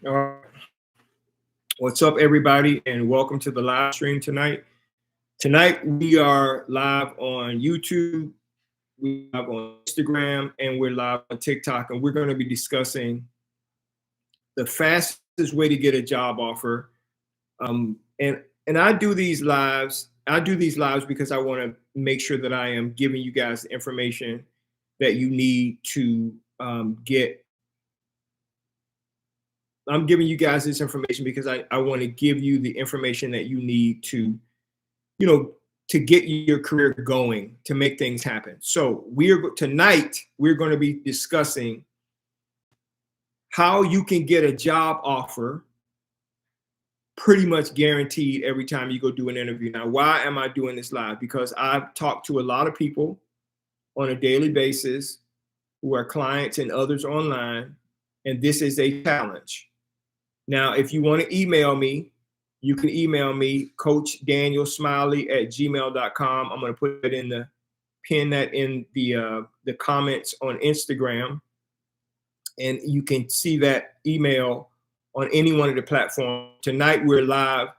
All right. What's up, everybody, and welcome to the live stream tonight. Tonight, we are live on YouTube, we're live on Instagram, and we're live on TikTok, and we're going to be discussing the fastest way to get a job offer. And I do these lives. I do these lives because I want to make sure that I am giving you guys the information that you need to get. I'm giving you guys this information because I want to give you the information that you need to, to get your career going, to make things happen. So tonight we're going to be discussing how you can get a job offer pretty much guaranteed every time you go do an interview. Now, why am I doing this live? Because I've talked to a lot of people on a daily basis who are clients and others online, and this is a challenge. Now, if you want to email me, you can email me, coachdanielsmiley@gmail.com. I'm going to put it pin that in the comments on Instagram. And you can see that email on any one of the platforms. Tonight, we're live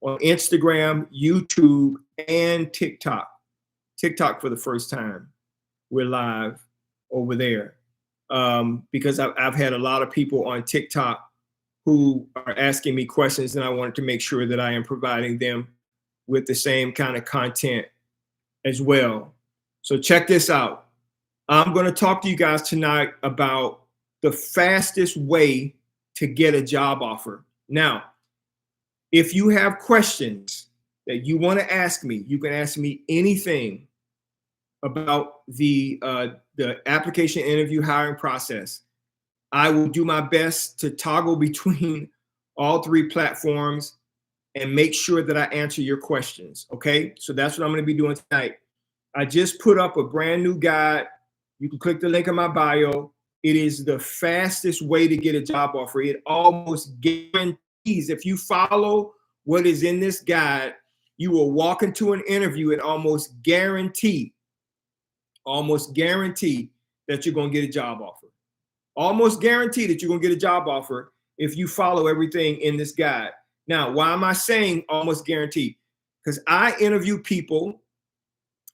on Instagram, YouTube, and TikTok. TikTok for the first time. We're live over there because I've had a lot of people on TikTok who are asking me questions, and I wanted to make sure that I am providing them with the same kind of content as well. So check this out. I'm going to talk to you guys tonight about the fastest way to get a job offer. Now, if you have questions that you want to ask me, you can ask me anything about the application interview hiring process. I will do my best to toggle between all three platforms and make sure that I answer your questions. Okay, so that's what I'm going to be doing tonight. I just put up a brand new guide. You can click the link in my bio. It is the fastest way to get a job offer. It almost guarantees, if you follow what is in this guide, you will walk into an interview and almost guarantee that you're going to get a job offer. Almost guarantee that you're going to get a job offer if you follow everything in this guide. Now, why am I saying almost guaranteed? Because I interview people,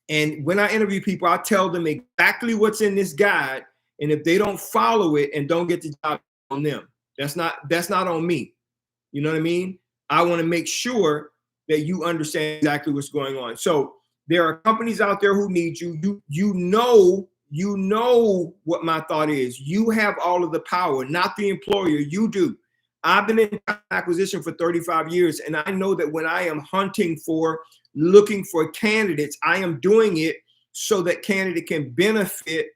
and when I interview people, I tell them exactly what's in this guide. And if they don't follow it and don't get the job, on them. That's not on me. You know what I mean? I want to make sure that you understand exactly what's going on. So there are companies out there who need you. You know what my thought is. You have all of the power, not the employer. You do. I've been in acquisition for 35 years, and I know that when I am looking for candidates, I am doing it so that candidate can benefit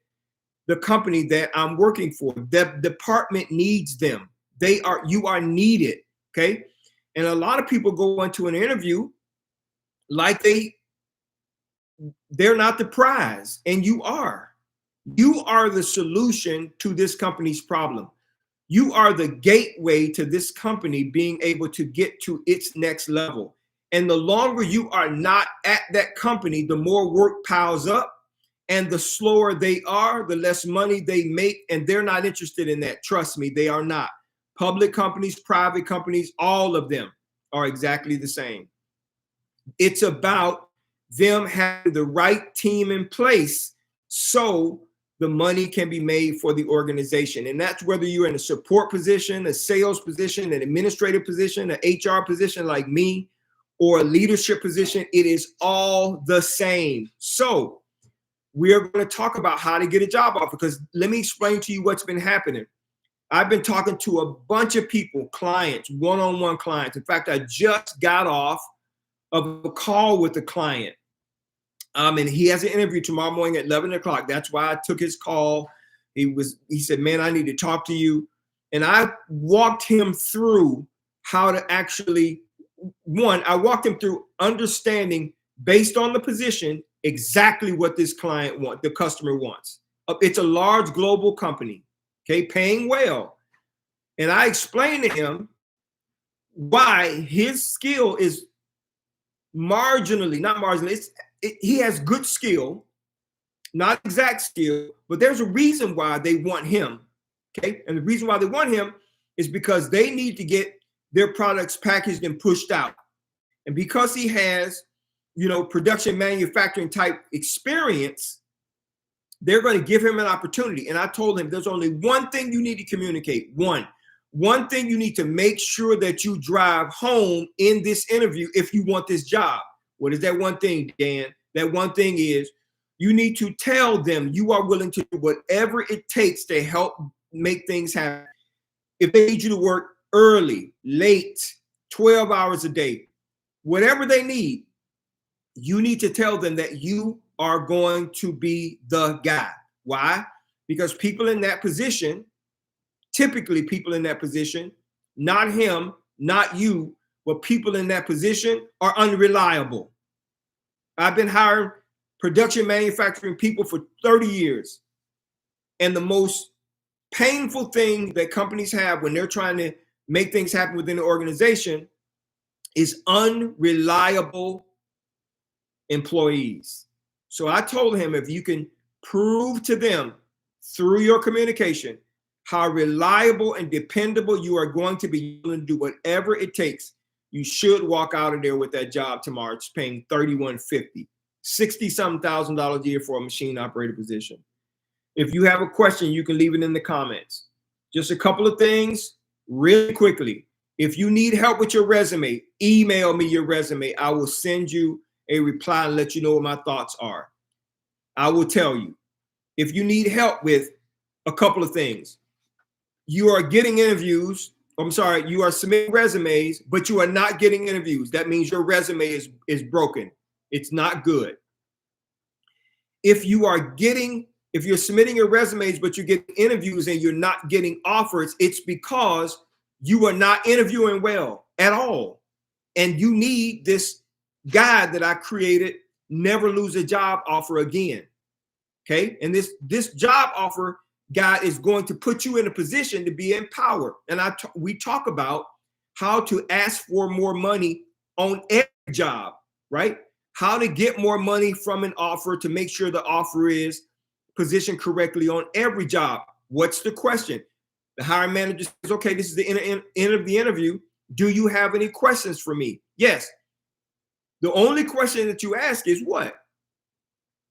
the company that I'm working for. The department needs them. You are needed, okay? And a lot of people go into an interview like they're not the prize, and you are. You are the solution to this company's problem. You are the gateway to this company being able to get to its next level. And the longer you are not at that company, the more work piles up, and the slower they are, the less money they make, and they're not interested in that. Trust me, they are not. Public companies, private companies, all of them are exactly the same. It's about them having the right team in place so the money can be made for the organization. And that's whether you're in a support position, a sales position, an administrative position, an HR position like me, or a leadership position. It is all the same. So we are going to talk about how to get a job offer, because let me explain to you what's been happening. I've been talking to a bunch of people, clients, one-on-one clients. In fact, I just got off of a call with a client. And he has an interview tomorrow morning at 11 o'clock. That's why I took his call. He said, man, I need to talk to you. And I walked him through how to I walked him through understanding, based on the position, exactly what this client wants, the customer wants. It's a large global company, okay, paying well. And I explained to him why his skill is he has good skill, not exact skill, but there's a reason why they want him, okay? And the reason why they want him is because they need to get their products packaged and pushed out. And because he has, production manufacturing type experience, they're going to give him an opportunity. And I told him there's only one thing you need to communicate. One thing you need to make sure that you drive home in this interview if you want this job. What is that one thing, Dan? That one thing is you need to tell them you are willing to do whatever it takes to help make things happen. If they need you to work early, late, 12 hours a day, whatever they need, you need to tell them that you are going to be the guy. Why? Because people in that position, typically people in that position, not him, not you, but people in that position are unreliable. I've been hiring production manufacturing people for 30 years. And the most painful thing that companies have when they're trying to make things happen within the organization is unreliable employees. So I told him, if you can prove to them through your communication how reliable and dependable you are going to be, willing to do whatever it takes, you should walk out of there with that job tomorrow. It's paying $31.50, $60-something thousand a year for a machine operator position. If you have a question, you can leave it in the comments. Just a couple of things really quickly. If you need help with your resume, email me your resume. I will send you a reply and let you know what my thoughts are. I will tell you. If you need help with a couple of things, you are getting interviews. You are submitting resumes, but you are not getting interviews. That means your resume is broken. It's not good. If you're submitting your resumes, but you get interviews and you're not getting offers, it's because you are not interviewing well at all. And you need this guide that I created, Never Lose a Job Offer Again. Okay. And this job offer guide is going to put you in a position to be empowered. And we talk about how to ask for more money on every job, right? How to get more money from an offer to make sure the offer is positioned correctly on every job. What's the question? The hiring manager says, okay, this is the end of the interview. Do you have any questions for me? Yes. The only question that you ask is what?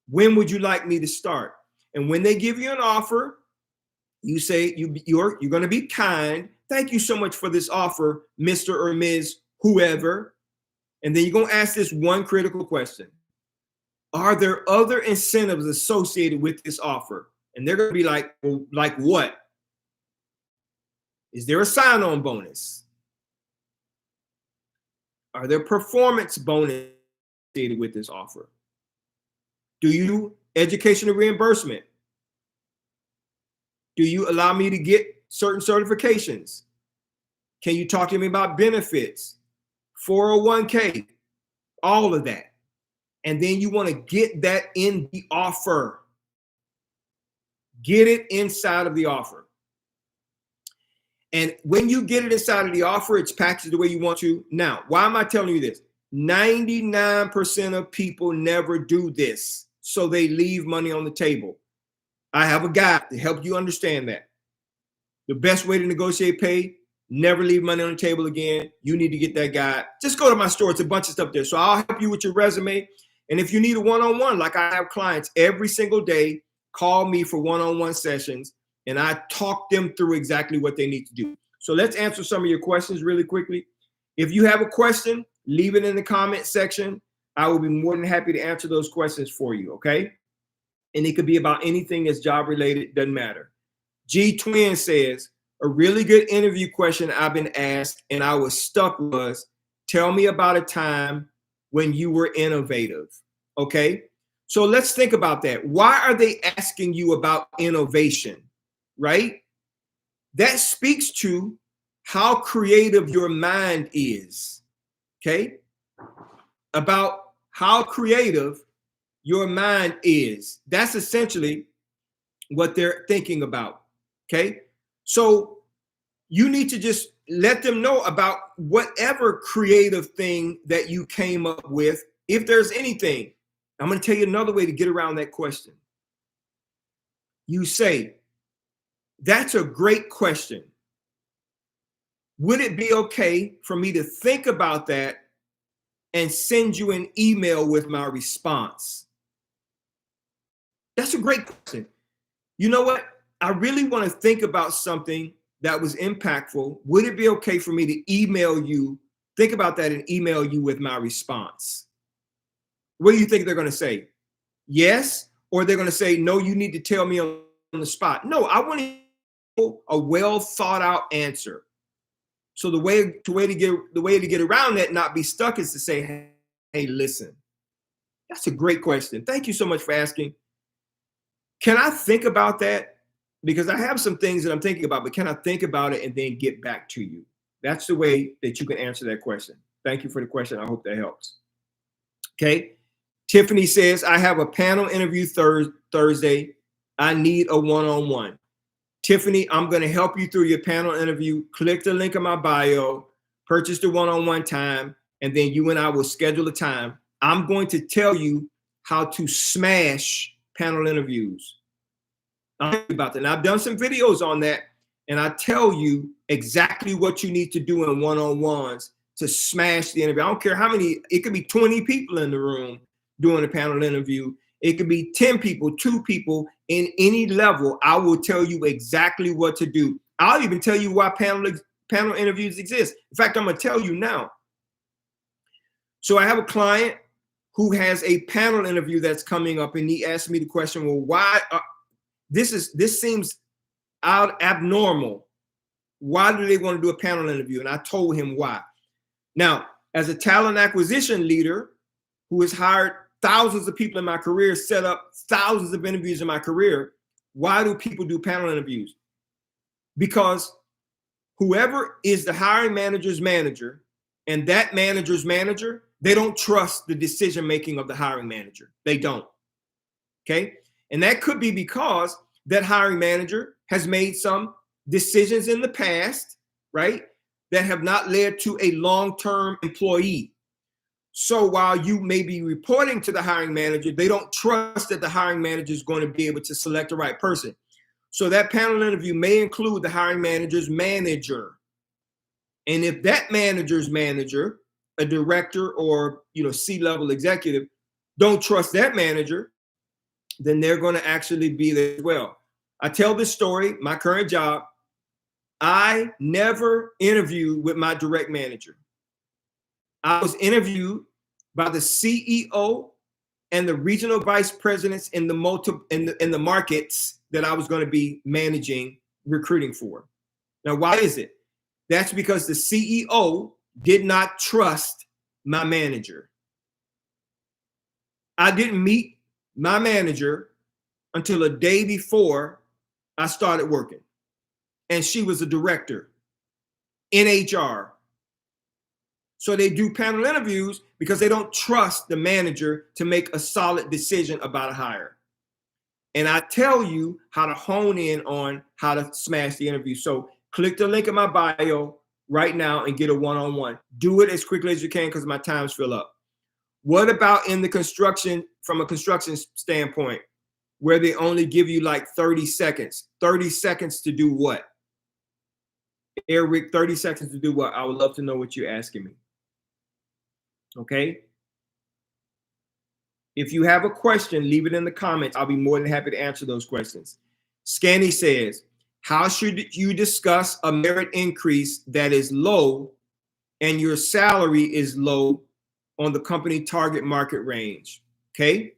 When would you like me to start? And when they give you an offer, you say you're going to be kind. Thank you so much for this offer, Mr. or Ms. whoever. And then you're going to ask this one critical question. Are there other incentives associated with this offer? And they're going to be like, well, like what? Is there a sign-on bonus? Are there performance bonuses associated with this offer? Do you educational reimbursement? Do you allow me to get certain certifications? Can you talk to me about benefits, 401k, all of that? And then you want to get that in the offer. Get it inside of the offer. And when you get it inside of the offer, it's packaged the way you want to. Now, why am I telling you this? 99% of people never do this. So they leave money on the table. I have a guide to help you understand that. The best way to negotiate pay, never leave money on the table again. You need to get that guide. Just go to my store. It's a bunch of stuff there. So I'll help you with your resume. And if you need a one-on-one, like I have clients every single day, call me for one-on-one sessions, and I talk them through exactly what they need to do. So let's answer some of your questions really quickly. If you have a question, leave it in the comment section. I will be more than happy to answer those questions for you, okay? And it could be about anything that's job related, doesn't matter. G Twin says, a really good interview question I've been asked and I was stuck was, tell me about a time when you were innovative, okay? So let's think about that. Why are they asking you about innovation, right? That speaks to how creative your mind is, okay? About how creative your mind is. That's essentially what they're thinking about, okay? So you need to just let them know about whatever creative thing that you came up with, if there's anything. I'm going to tell you another way to get around that question. You say, that's a great question. would it be okay for me to think about that and send you an email with my response? That's a great question. You know what? I really want to think about something that was impactful. Would it be okay for me to email you? Think about that and email you with my response. What do you think they're going to say? Yes? Or they're going to say, no, you need to tell me on the spot. No, I want a well thought out answer. So the way to get around that, not be stuck, is to say, hey, listen. That's a great question. Thank you so much for asking. Can I think about that? Because I have some things that I'm thinking about, but can I think about it and then get back to you? That's the way that you can answer that question. Thank you for the question. I hope that helps. Okay. Tiffany says, I have a panel interview Thursday. I need a one-on-one. Tiffany, I'm going to help you through your panel interview. Click the link in my bio, purchase the one-on-one time, and then you and I will schedule a time. I'm going to tell you how to smash panel interviews. I'm thinking about that. And I've done some videos on that, and I tell you exactly what you need to do in one-on-ones to smash the interview. I don't care how many, it could be 20 people in the room doing a panel interview. It could be 10 people, 2 people, in any level. I will tell you exactly what to do. I'll even tell you why panel interviews exist. In fact, I'm going to tell you now. So I have a client who has a panel interview that's coming up, and he asked me the question, well, why this seems abnormal. Why do they want to do a panel interview? And I told him why. Now, as a talent acquisition leader who has hired thousands of people in my career, set up thousands of interviews in my career, why do people do panel interviews? Because whoever is the hiring manager's manager and that manager's manager, they don't trust the decision-making of the hiring manager. They don't. Okay? And that could be because that hiring manager has made some decisions in the past, right, that have not led to a long-term employee. So while you may be reporting to the hiring manager, they don't trust that the hiring manager is going to be able to select the right person. So that panel interview may include the hiring manager's manager. And if that manager's manager, a director or C-level executive, don't trust that manager, then they're going to actually be there as well. I tell this story, my current job, I never interviewed with my direct manager. I was interviewed by the CEO and the regional vice presidents in the markets that I was going to be managing recruiting for. Now, why is it? That's because the CEO did not trust my manager. I didn't meet my manager until a day before I started working. And she was a director in HR. So they do panel interviews because they don't trust the manager to make a solid decision about a hire. And I tell you how to hone in on how to smash the interview. So click the link in my bio right now and get a one-on-one. Do it as quickly as you can because my time's fill up. What about in the construction, from a construction standpoint, where they only give you like 30 seconds? 30 seconds to do what? Eric, 30 seconds to do what? I would love to know what you're asking me. Okay? If you have a question, leave it in the comments. I'll be more than happy to answer those questions. Scanny says, how should you discuss a merit increase that is low and your salary is low on the company target market range? Okay?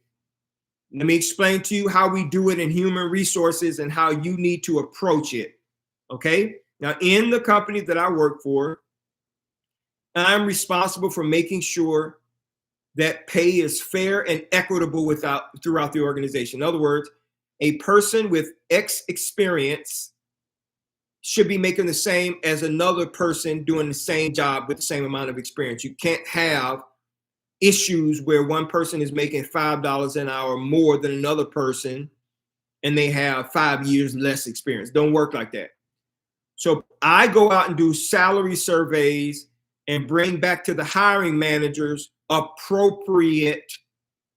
Let me explain to you how we do it in human resources and how you need to approach it. Okay? Now, in the company that I work for, I'm responsible for making sure that pay is fair and equitable throughout the organization. In other words, a person with X experience should be making the same as another person doing the same job with the same amount of experience. You can't have issues where one person is making $5 an hour more than another person and they have 5 years less experience. Don't work like that. So I go out and do salary surveys and bring back to the hiring managers appropriate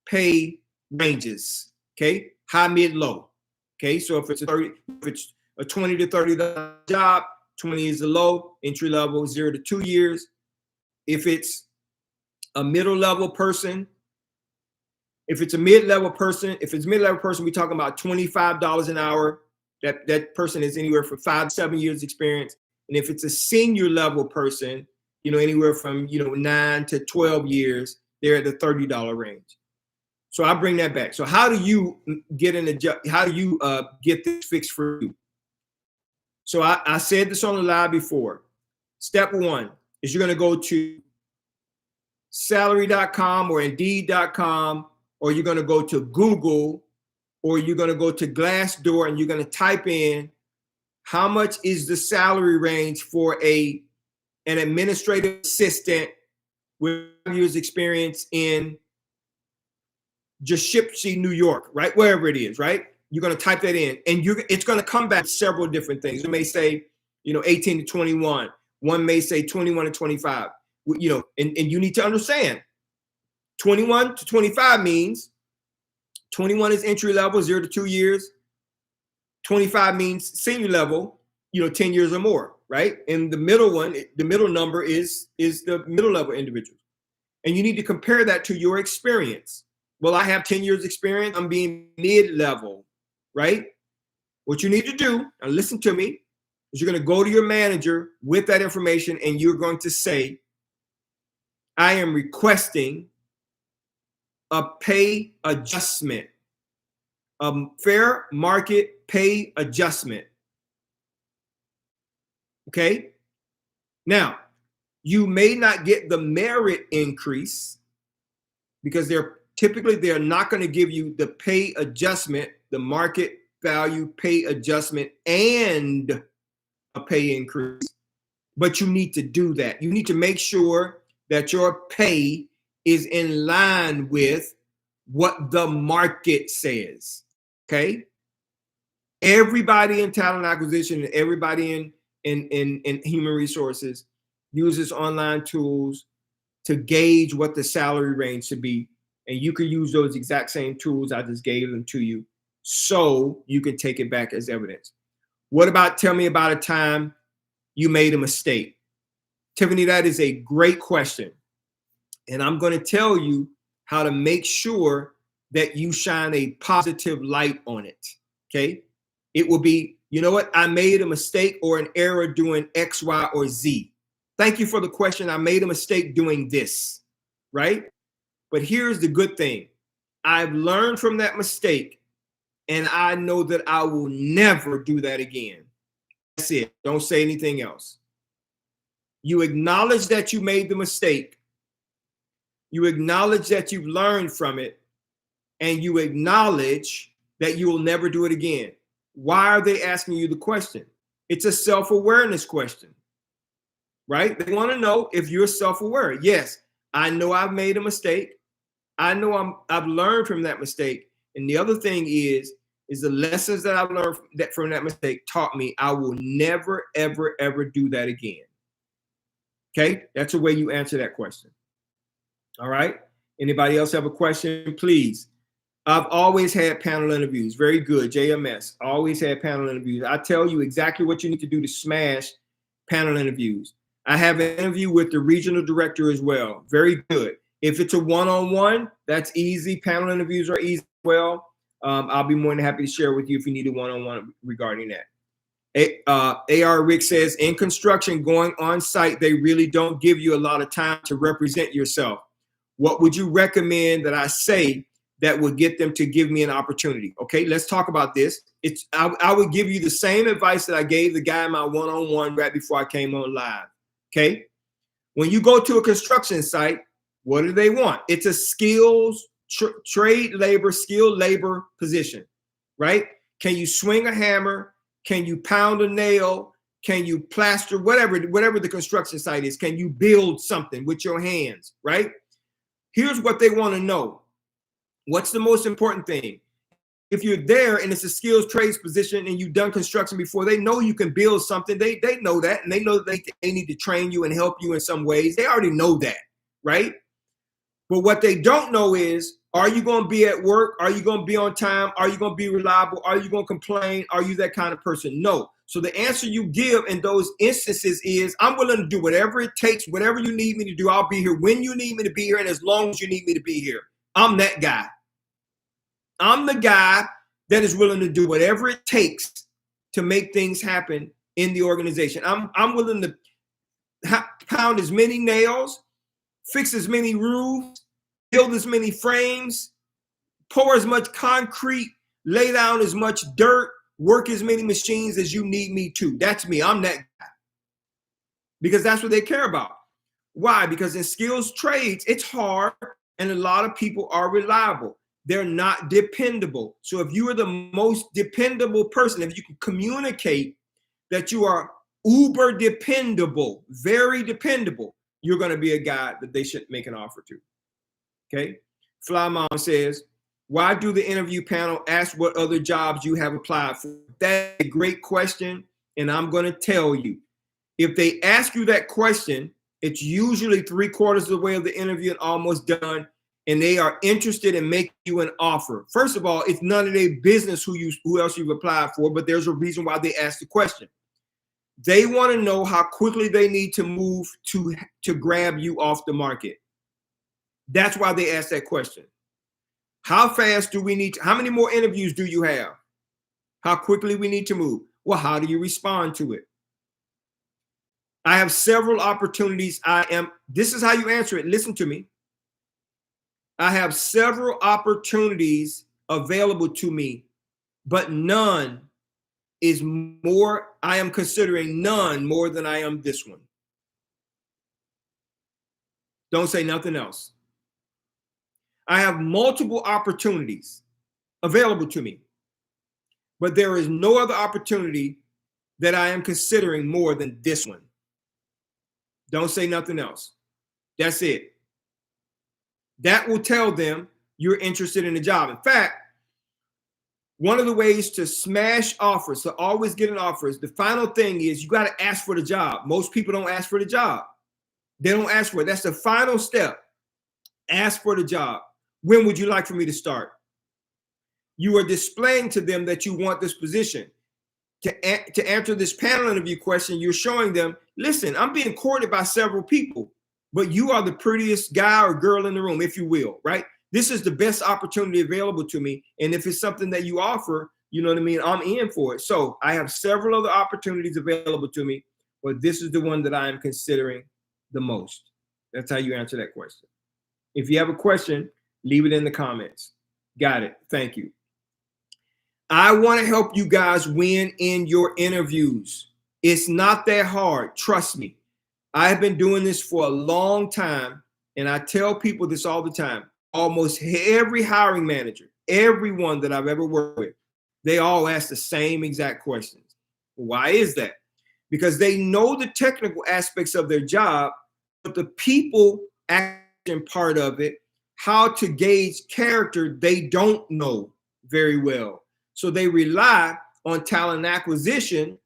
pay ranges. Okay, high, mid, low. Okay, so if it's a $20 to $30 job, 20 is the low, entry level 0 to 2 years. If it's a middle level person, if it's a mid-level person, we're talking about $25 an hour. That person is anywhere from 5 to 7 years experience. And if it's a senior level person, anywhere from 9 to 12 years, they're at the $30 range. So I bring that back. So how do you get this fixed for you? So I said this on the live before. Step one is you're going to go to salary.com or indeed.com, or you're going to go to Google, or you're going to go to Glassdoor, and you're going to type in how much is the salary range for an administrative assistant with 5 years experience in Poughkeepsie, New York, right? Wherever it is, right? You're going to type that in, and it's going to come back several different things. It may say, 18 to 21. One may say 21 to 25. And you need to understand, 21 to 25 means 21 is entry level, 0 to 2 years. 25 means senior level, 10 years or more, right? And the middle number is the middle level individual. And you need to compare that to your experience. Well, I have 10 years experience. I'm being mid-level, right? What you need to do, and listen to me, is you're going to go to your manager with that information, and you're going to say, I am requesting a pay adjustment, a fair market pay adjustment. Okay? Now, you may not get the merit increase because they're not going to give you the pay adjustment, the market value pay adjustment, and a pay increase. But you need to do that. You need to make sure that your pay is in line with what the market says. Okay? Everybody in talent acquisition and everybody in human resources uses online tools to gauge what the salary range should be. And you can use those exact same tools. I just gave them to you so you can take it back as evidence. Tell me about a time you made a mistake. Tiffany, that is a great question. And I'm going to tell you how to make sure that you shine a positive light on it. Okay? It will be, I made a mistake or an error doing X, Y, or Z. Thank you for the question. I made a mistake doing this, right? But here's the good thing. I've learned from that mistake, and I know that I will never do that again. That's it. Don't say anything else. You acknowledge that you made the mistake. You acknowledge that you've learned from it, and you acknowledge that you will never do it again. Why are they asking you the question? It's a self-awareness question, right? They want to know if you're self-aware. Yes, I know I've made a mistake. I know I've learned from that mistake. And the other thing is the lessons that I've learned from that mistake taught me I will never, ever, ever do that again. Okay? That's the way you answer that question. All right? Anybody else have a question? Please. I've always had panel interviews. Very good. JMS. Always had panel interviews. I tell you exactly what you need to do to smash panel interviews. I have an interview with the regional director as well. Very good. If it's a one-on-one, that's easy. Panel interviews are easy as well. I'll be more than happy to share with you if you need a one-on-one regarding that. AR Rick says, in construction, going on site, they really don't give you a lot of time to represent yourself. What would you recommend that I say that would get them to give me an opportunity? Okay, let's talk about this. I would give you the same advice that I gave the guy in my one-on-one right before I came on live. Okay, when you go to a construction site, what do they want? It's a skills, skilled labor position, right? Can you swing a hammer? Can you pound a nail? Can you plaster, whatever the construction site is? Can you build something with your hands, right? Here's what they want to know. What's the most important thing? If you're there and it's a skills trades position and you've done construction before, they know you can build something. They know that, and they know that they need to train you and help you in some ways. They already know that, right? But what they don't know is, are you going to be at work? Are you going to be on time? Are you going to be reliable? Are you going to complain? Are you that kind of person? No. So the answer you give in those instances is, I'm willing to do whatever it takes, whatever you need me to do. I'll be here when you need me to be here and as long as you need me to be here. I'm that guy. I'm the guy that is willing to do whatever it takes to make things happen in the organization. I'm willing to pound as many nails, fix as many roofs, build as many frames, pour as much concrete, lay down as much dirt, work as many machines as you need me to. That's me. I'm that guy. Because that's what they care about. Why? Because in skills trades, it's hard and a lot of people are reliable. They're not dependable. So if you are the most dependable person, if you can communicate that you are uber dependable, very dependable, you're going to be a guy that they should make an offer to. Okay. Fly Mom says, why do the interview panel ask what other jobs you have applied for? That's a great question. And I'm going to tell you, if they ask you that question, it's usually 3/4 of the way of the interview and almost done. And they are interested in making you an offer. First of all, it's none of their business who else you've applied for, but there's a reason why they asked the question. They want to know how quickly they need to move to grab you off the market. That's why they asked that question. How fast do we need to, how many more interviews do you have? How quickly we need to move? Well, how do you respond to it? I have several opportunities. This is how you answer it. Listen to me. I have several opportunities available to me, but none is more. I am considering none more than I am this one. Don't say nothing else. I have multiple opportunities available to me, but there is no other opportunity that I am considering more than this one. Don't say nothing else. That's it. That will tell them you're interested in the job. In fact, one of the ways to smash offers, to always get an offer, is the final thing is you got to ask for the job. Most people don't ask for the job. They don't ask for it. That's the final step. Ask for the job. When would you like for me to start? You are displaying to them that you want this position. To answer this panel interview question, you're showing them, listen, I'm being courted by several people, but you are the prettiest guy or girl in the room, if you will, right? This is the best opportunity available to me. And if it's something that you offer, you know what I mean, I'm in for it. So I have several other opportunities available to me, but this is the one that I am considering the most. That's how you answer that question. If you have a question, leave it in the comments. Got it. Thank you. I want to help you guys win in your interviews. It's not that hard. Trust me. I've been doing this for a long time, and I tell people this all the time. Almost every hiring manager, everyone that I've ever worked with, they all ask the same exact questions. Why is that? Because they know the technical aspects of their job, but the people action part of it, how to gauge character, they don't know very well. So they rely on talent acquisition.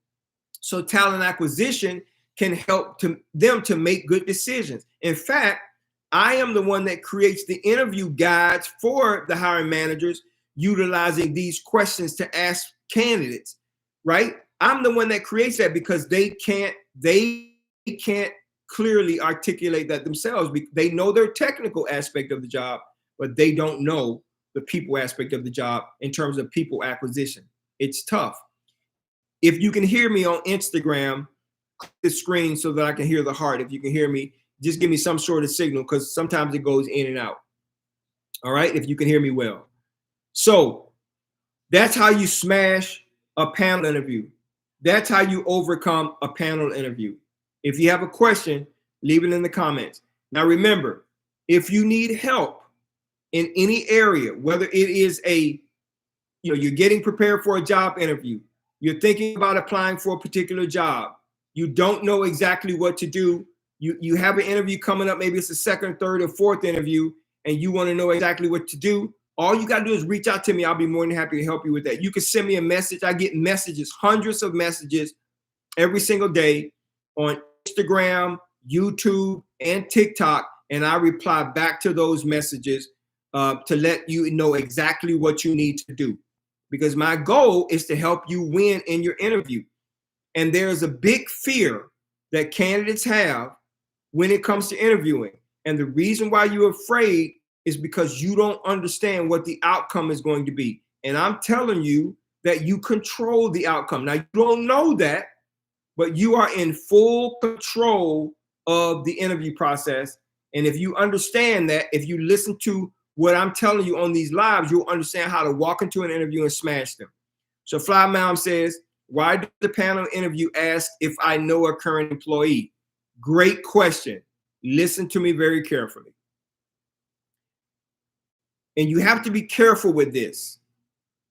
So talent acquisition can help them to make good decisions. In fact, I am the one that creates the interview guides for the hiring managers, utilizing these questions to ask candidates, right? I'm the one that creates that because they can't clearly articulate that themselves. They know their technical aspect of the job, but they don't know the people aspect of the job in terms of people acquisition. It's tough. If you can hear me on Instagram, click the screen so that I can hear the heart. If you can hear me, just give me some sort of signal because sometimes it goes in and out. All right, if you can hear me well. So that's how you smash a panel interview. That's how you overcome a panel interview. If you have a question, leave it in the comments. Now remember, if you need help in any area, whether it is you're getting prepared for a job interview, you're thinking about applying for a particular job, you don't know exactly what to do, you have an interview coming up, maybe it's the second, third, or fourth interview, and you want to know exactly what to do, all you got to do is reach out to me. I'll be more than happy to help you with that. You can send me a message. I get messages, hundreds of messages every single day on Instagram, YouTube, and TikTok, and I reply back to those messages to let you know exactly what you need to do. Because my goal is to help you win in your interview. And there's a big fear that candidates have when it comes to interviewing. And the reason why you're afraid is because you don't understand what the outcome is going to be. And I'm telling you that you control the outcome. Now, you don't know that, but you are in full control of the interview process. And if you understand that, if you listen to what I'm telling you on these lives, you'll understand how to walk into an interview and smash them. So Fly Mom says, why did the panel interview ask if I know a current employee? Great question. Listen to me very carefully. And you have to be careful with this.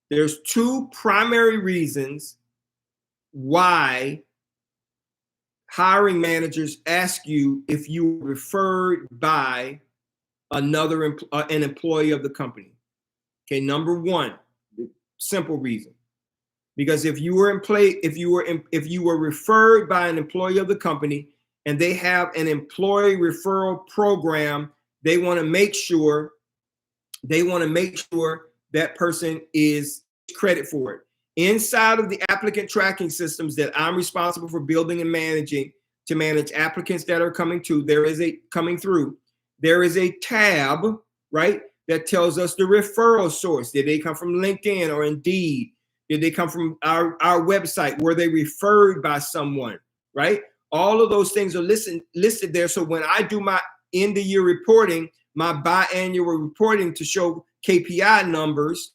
There's two primary reasons why hiring managers ask you if you were referred by an employee of the company. Okay, number one, simple reason. Because if you were referred by an employee of the company and they have an employee referral program, they want to make sure that person is credit for it. Inside of the applicant tracking systems that I'm responsible for building and managing to manage applicants that are coming through, there is a tab, right, that tells us the referral source. Did they come from LinkedIn or Indeed? Did they come from our website? Were they referred by someone, right? All of those things are listed there. So when I do my end of year reporting, my biannual reporting to show KPI numbers,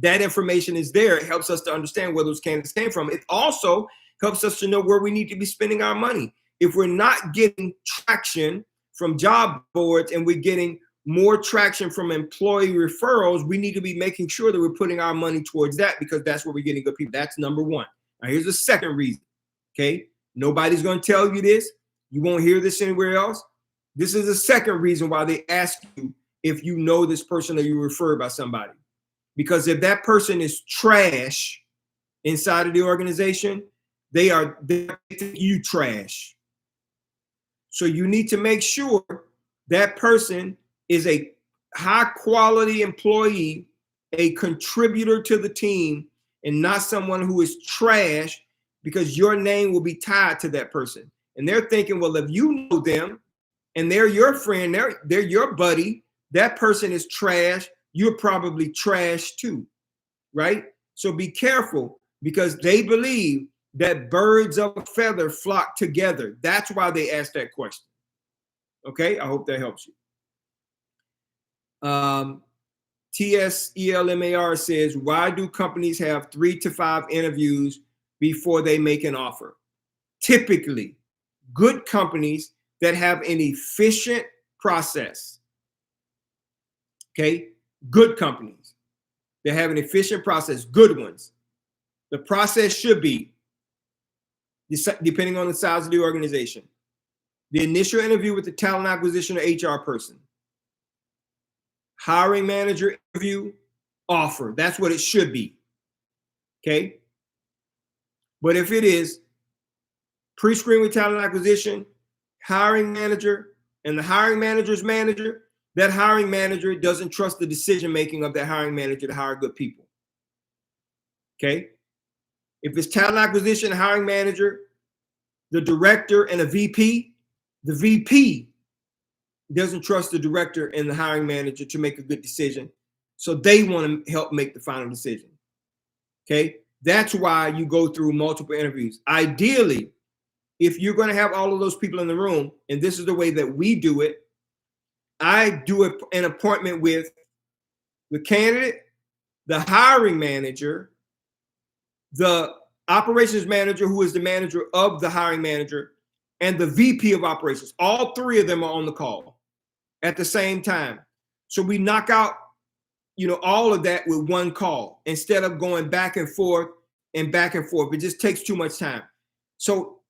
that information is there. It helps us to understand where those candidates came from. It also helps us to know where we need to be spending our money. If we're not getting traction from job boards and we're getting more traction from employee referrals, we need to be making sure that we're putting our money towards that, because that's where we're getting good people. That's number one. Now, here's the second reason. Okay. Nobody's going to tell you this. You won't hear this anywhere else. This is the second reason why they ask you if you know this person or you were referred by somebody. Because if that person is trash inside of the organization, they think you trash. So you need to make sure that person is a high quality employee, a contributor to the team, and not someone who is trash, because your name will be tied to that person. And they're thinking, well, if you know them and they're your friend, they're your buddy, that person is trash, you're probably trash too, right? So be careful, because they believe that birds of a feather flock together. That's why they ask that question. Okay, I hope that helps you. TSELMAR says, why do companies have 3 to 5 interviews before they make an offer? Typically, good companies that have an efficient process. Okay, good companies that have an efficient process, good ones. The process should be, depending on the size of the organization, the initial interview with the talent acquisition or HR person, hiring manager interview, offer. That's what it should be. Okay. But if it is pre-screen with talent acquisition, hiring manager, and the hiring manager's manager, that hiring manager doesn't trust the decision-making of that hiring manager to hire good people. Okay. If it's talent acquisition, hiring manager, the director, and a VP, the VP doesn't trust the director and the hiring manager to make a good decision. So they want to help make the final decision. Okay. That's why you go through multiple interviews. Ideally, if you're going to have all of those people in the room, and this is the way that we do it, I do an appointment with the candidate, the hiring manager, the operations manager, who is the manager of the hiring manager, and the VP of operations. All 3 of them are on the call at the same time. So we knock out, all of that with one call instead of going back and forth and back and forth. It just takes too much time. So,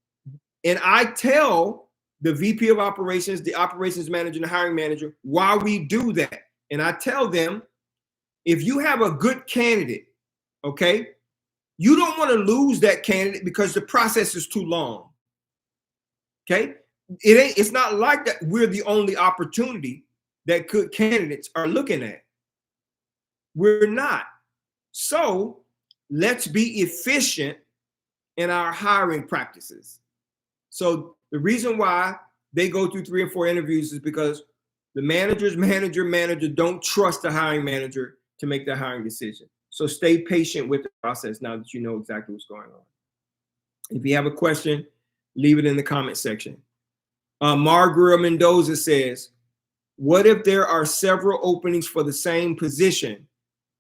and I tell the VP of operations, the operations manager, and the hiring manager why we do that. And I tell them, if you have a good candidate, okay, you don't want to lose that candidate because the process is too long. Okay. It's not like that we're the only opportunity that good candidates are looking at. We're not. So let's be efficient in our hiring practices. So the reason why they go through 3 or 4 interviews is because the manager don't trust the hiring manager to make the hiring decision. So stay patient with the process now that you know exactly what's going on. If you have a question, leave it in the comment section. Margaret Mendoza says, what if there are several openings for the same position?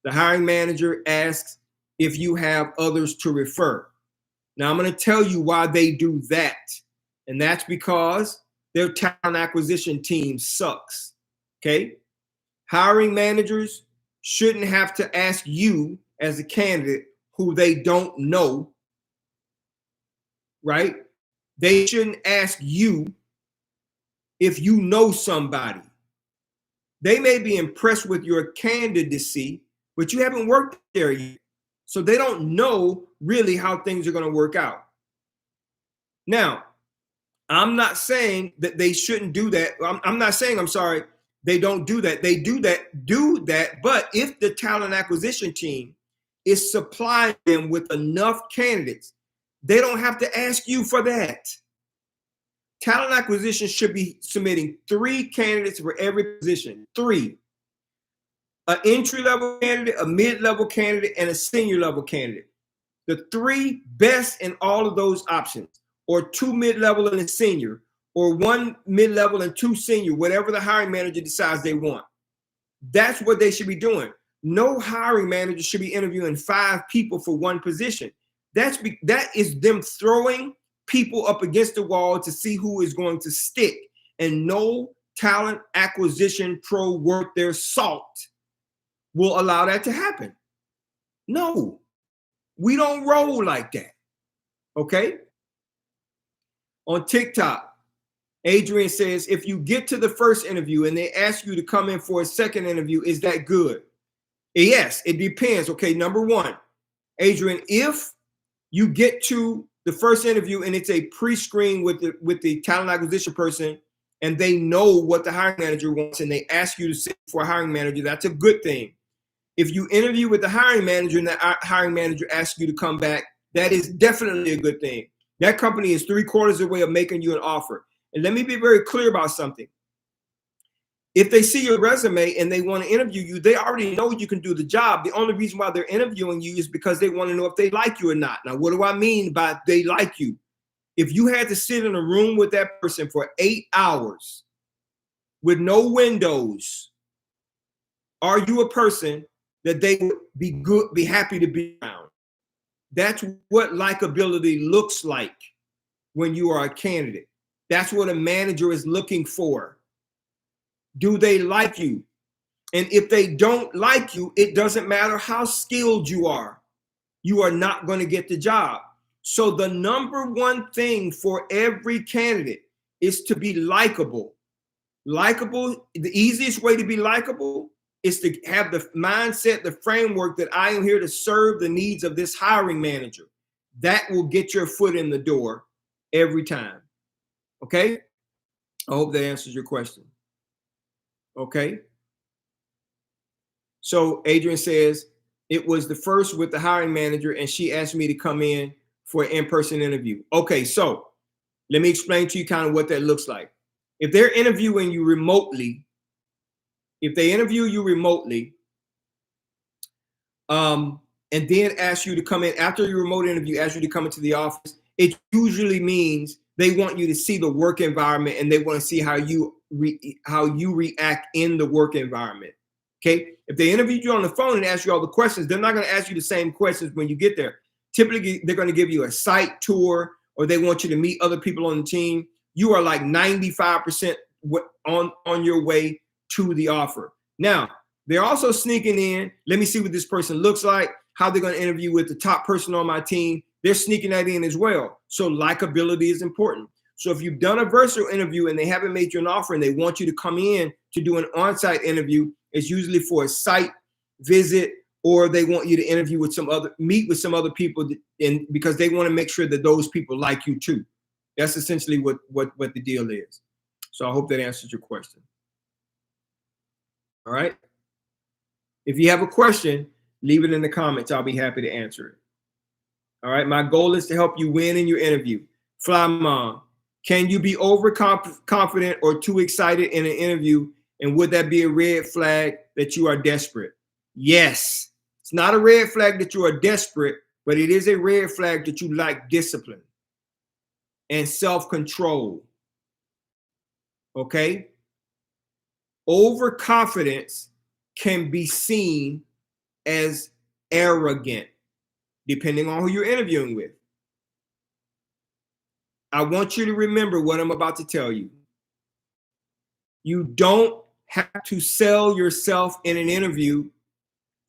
The hiring manager asks if you have others to refer. Now I'm going to tell you why they do that. And that's because their talent acquisition team sucks. Okay. Hiring managers shouldn't have to ask you as a candidate who they don't know, right? They shouldn't ask you if you know somebody. They may be impressed with your candidacy, but you haven't worked there yet. So they don't know really how things are going to work out. Now, I'm not saying that they shouldn't do that. I'm not saying, I'm sorry, they don't do that. They do that. But if the talent acquisition team is supplying them with enough candidates, they don't have to ask you for that. Talent acquisition should be submitting 3 candidates for every position. 3. An entry-level candidate, a mid-level candidate, and a senior-level candidate. The 3 best in all of those options, or 2 mid-level and a senior, or 1 mid-level and 2 senior, whatever the hiring manager decides they want. That's what they should be doing. No hiring manager should be interviewing 5 people for 1 position. That is them throwing people up against the wall to see who is going to stick. And no talent acquisition pro worth their salt will allow that to happen. No, we don't roll like that. Okay? On TikTok, Adrian says, if you get to the first interview and they ask you to come in for a second interview, is that good? Yes, it depends. Okay, number 1, Adrian, if you get to the first interview and it's a pre-screen with the talent acquisition person and they know what the hiring manager wants and they ask you to sit for a hiring manager, that's a good thing. If you interview with the hiring manager and the hiring manager asks you to come back, that is definitely a good thing. That company is 3/4 of the way of making you an offer. And let me be very clear about something. If they see your resume and they want to interview you, they already know you can do the job. The only reason why they're interviewing you is because they want to know if they like you or not. Now, what do I mean by they like you? If you had to sit in a room with that person for 8 hours with no windows, are you a person that they would be happy to be around? That's what likability looks like when you are a candidate. That's what a manager is looking for. Do they like you? And if they don't like you, it doesn't matter how skilled you are not going to get the job. So the number 1 thing for every candidate is to be likable. Likable, the easiest way to be likable is to have the mindset, the framework that I am here to serve the needs of this hiring manager. That will get your foot in the door every time. Okay? I hope that answers your question. Okay? So Adrian says, it was the first with the hiring manager and she asked me to come in for an in-person interview. Okay, so let me explain to you kind of what that looks like. If they're interviewing you remotely, and then ask you to come in after your remote interview, ask you to come into the office, it usually means they want you to see the work environment and they want to see how you react in the work environment. Okay. If they interview you on the phone and ask you all the questions, they're not going to ask you the same questions when you get there. Typically, they're going to give you a site tour or they want you to meet other people on the team. You are like 95% on your way to the offer. Now, they're also sneaking in. Let me see what this person looks like, how they're going to interview with the top person on my team. They're sneaking that in as well. So likability is important. So if you've done a virtual interview and they haven't made you an offer and they want you to come in to do an on-site interview, it's usually for a site visit or they want you to interview with meet with some other people because they want to make sure that those people like you too. That's essentially what the deal is. So I hope that answers your question. All right. If you have a question, leave it in the comments. I'll be happy to answer it. All right. My goal is to help you win in your interview. Fly Mom. Can you be overconfident or too excited in an interview? And would that be a red flag that you are desperate? Yes. It's not a red flag that you are desperate, but it is a red flag that you lack discipline and self-control. Okay? Overconfidence can be seen as arrogant, depending on who you're interviewing with. I want you to remember what I'm about to tell you. You don't have to sell yourself in an interview.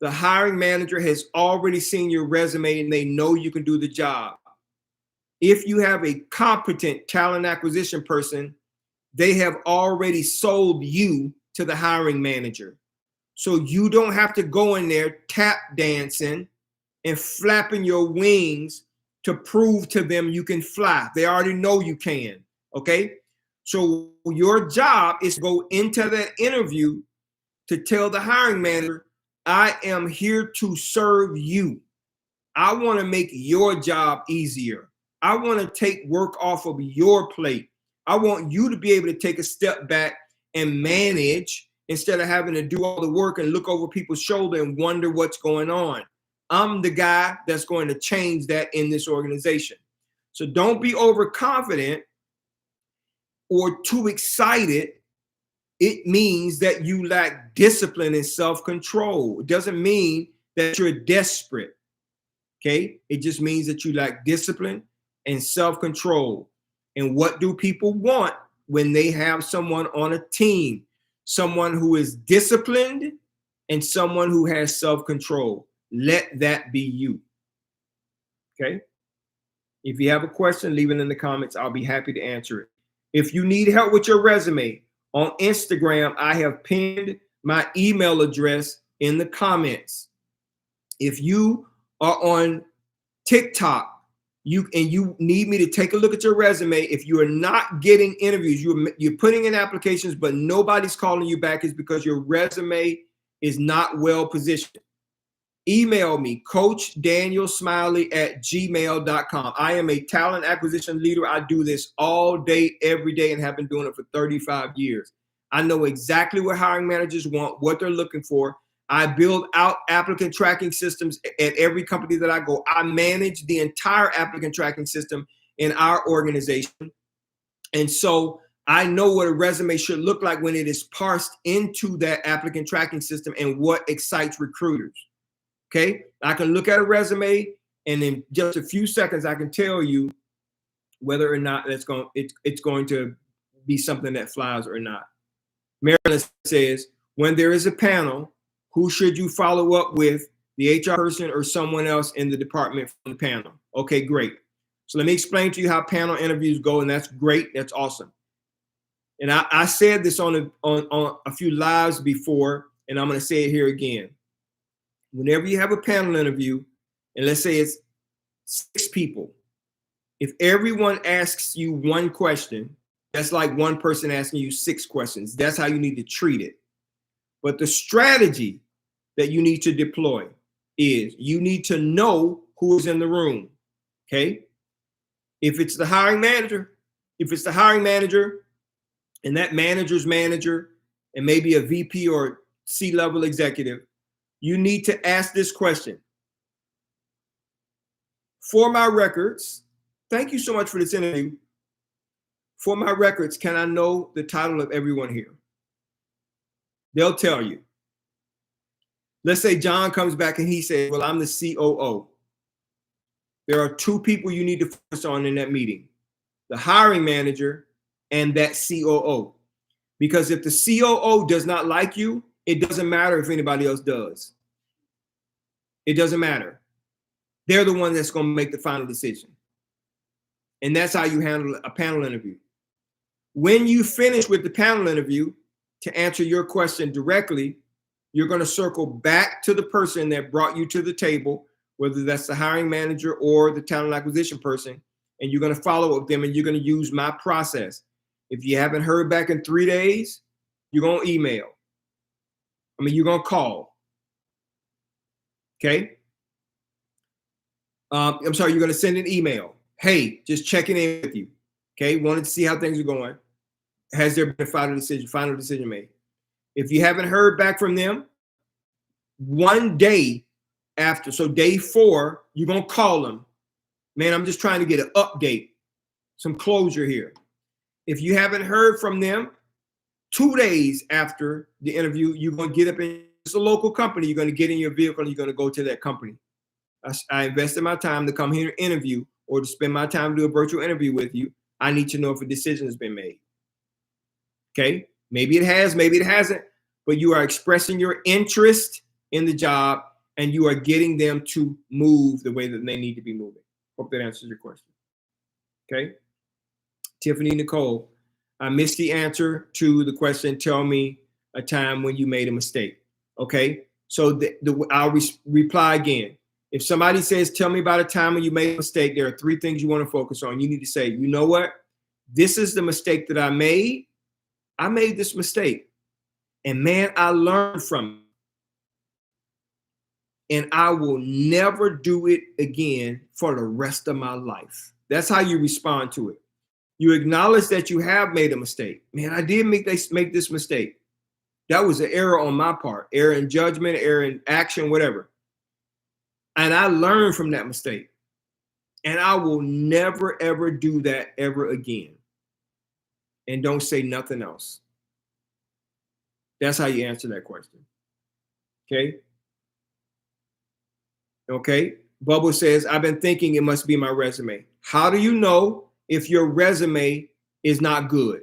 The hiring manager has already seen your resume and they know you can do the job. If you have a competent talent acquisition person, they have already sold you to the hiring manager. So you don't have to go in there tap dancing and flapping your wings to prove to them you can fly. They already know you can, okay? So your job is to go into that interview to tell the hiring manager, I am here to serve you. I want to make your job easier. I want to take work off of your plate. I want you to be able to take a step back and manage instead of having to do all the work and look over people's shoulder and wonder what's going on. I'm the guy that's going to change that in this organization. So don't be overconfident or too excited. It means that you lack discipline and self-control. It doesn't mean that you're desperate. Okay? It just means that you lack discipline and self-control. And what do people want when they have someone on a team? Someone who is disciplined and someone who has self-control. Let that be you. Okay? If you have a question, leave it in the comments. I'll be happy to answer it. If you need help with your resume, on Instagram, I have pinned my email address in the comments. If you are on TikTok, you need me to take a look at your resume. If you are not getting interviews, you're putting in applications, but nobody's calling you back, is because your resume is not well positioned. Email me, coachdanielsmiley@gmail.com. I am a talent acquisition leader. I do this all day, every day, and have been doing it for 35 years. I know exactly what hiring managers want, what they're looking for. I build out applicant tracking systems at every company that I go. I manage the entire applicant tracking system in our organization. And so I know what a resume should look like when it is parsed into that applicant tracking system and what excites recruiters. Okay, I can look at a resume and in just a few seconds, I can tell you whether or not it's going to be something that flies or not. Marilyn says, when there is a panel, who should you follow up with, the HR person or someone else in the department from the panel? Okay, great. So let me explain to you how panel interviews go, and that's great. That's awesome. And I said this on a few lives before, and I'm going to say it here again. Whenever you have a panel interview, and let's say it's 6 people, if everyone asks you one question, that's like one person asking you 6 questions. That's how you need to treat it. But the strategy that you need to deploy is you need to know who is in the room. Okay? If it's the hiring manager, and that manager's manager, and maybe a VP or C-level executive, you need to ask this question. For my records, thank you so much for this interview. For my records, can I know the title of everyone here? They'll tell you. Let's say John comes back and he says, well, I'm the COO. There are 2 people you need to focus on in that meeting, the hiring manager and that COO. Because if the COO does not like you, it doesn't matter if anybody else does. It doesn't matter. They're the one that's going to make the final decision. And that's how you handle a panel interview. When you finish with the panel interview, to answer your question directly, you're going to circle back to the person that brought you to the table, whether that's the hiring manager or the talent acquisition person, and you're going to follow up with them, and you're going to use my process. If you haven't heard back in 3 days, you're going to email. You're going to call. Okay? I'm sorry, you're going to send an email. Hey, just checking in with you. Okay, wanted to see how things are going. Has there been a final decision made? If you haven't heard back from them, one day after, so day 4, you're going to call them. Man, I'm just trying to get an update, some closure here. If you haven't heard from them, 2 days after the interview, you're going to get up in, it's a local company, you're going to get in your vehicle and you're going to go to that company. I invested my time to come here and interview, or to spend my time to do a virtual interview with you. I need to know if a decision has been made. Okay, maybe it has, maybe it hasn't, but you are expressing your interest in the job and you are getting them to move the way that they need to be moving. Hope that answers your question. Okay. Tiffany Nicole, I missed the answer to the question, tell me a time when you made a mistake. Okay, so I'll reply again. If somebody says, tell me about a time when you made a mistake, there are 3 things you want to focus on. You need to say, you know what? This is the mistake that I made. I made this mistake. And man, I learned from it. And I will never do it again for the rest of my life. That's how you respond to it. You acknowledge that you have made a mistake. Man, I did make this mistake. That was an error on my part. Error in judgment, error in action, whatever. And I learned from that mistake. And I will never, ever do that ever again. And don't say nothing else. That's how you answer that question. Okay? Okay? Bubble says, I've been thinking it must be my resume. How do you know if your resume is not good